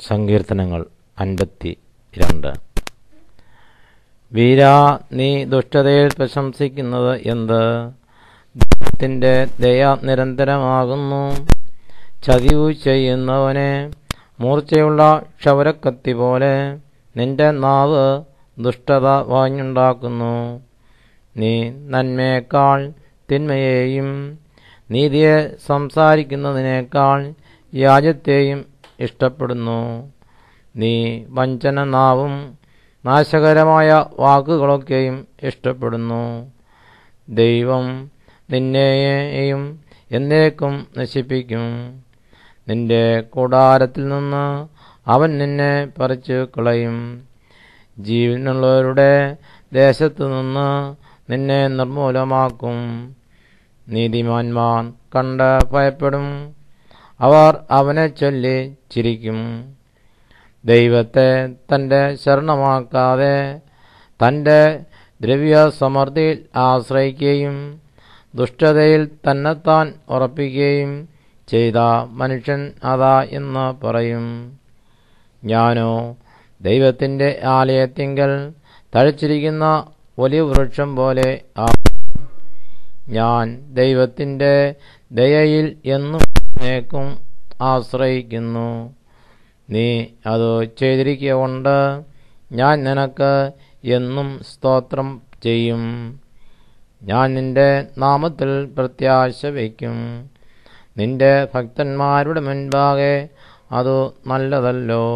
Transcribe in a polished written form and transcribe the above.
സങ്കീർത്തനങ്ങൾ 52. വീരാ, നീ ദുഷ്ടതയിൽ പ്രശംസിക്കുന്നത് എന്ത്? ദൈവത്തിൻ്റെ ദയ നിരന്തരമാകുന്നു. ചതിവു ചെയ്യുന്നവനെ മൂർച്ചയുള്ള ക്ഷൗരക്കത്തി പോലെ നിന്റെ നാവ് ദുഷ്ടത വാഞ്ഞുണ്ടാക്കുന്നു. നീ നന്മയേക്കാൾ തിന്മയെയും നീതിയെ സംസാരിക്കുന്നതിനേക്കാൾ വ്യാജത്തെയും ഇഷ്ടപ്പെടുന്നു. നീ വഞ്ചന നാവും നാശകരമായ വാക്കുകളൊക്കെയും ഇഷ്ടപ്പെടുന്നു. ദൈവം നിന്നെയും എന്നേക്കും നശിപ്പിക്കും. നിന്റെ കൂടാരത്തിൽ നിന്ന് അവൻ നിന്നെ പറിച്ചു കളയും. ജീവനുള്ളവരുടെ ദേശത്തു നിന്ന് നിന്നെ നിർമൂലമാക്കും. നീതിമാന്മാർ കണ്ട് ഭയപ്പെടും. അവർ അവനെ ചൊല്ലി ചിരിക്കും. ദൈവത്തെ തൻ്റെ ശരണമാക്കാതെ തൻ്റെ ദ്രവ്യസമൃദ്ധിയിൽ ആശ്രയിക്കുകയും ദുഷ്ടതയിൽ തന്നെത്താൻ ഉറപ്പിക്കുകയും ചെയ്ത മനുഷ്യൻ അതാ എന്ന് പറയും. ഞാനോ ദൈവത്തിൻ്റെ ആലയത്തിങ്കൽ തഴച്ചിരിക്കുന്ന വലിയ വൃക്ഷം പോലെ ഞാൻ ദൈവത്തിൻ്റെ ദയയിൽ എന്നും എന്നേക്കും ആശ്രയിക്കുന്നു. നീ അത് ചെയ്തിരിക്കൊണ്ട് ഞാൻ നിനക്ക് എന്നും സ്തോത്രം ചെയ്യും. ഞാൻ നിന്റെ നാമത്തിൽ പ്രത്യാശ വയ്ക്കും. നിന്റെ ഭക്തന്മാരുടെ മുൻപാകെ അത് നല്ലതല്ലോ.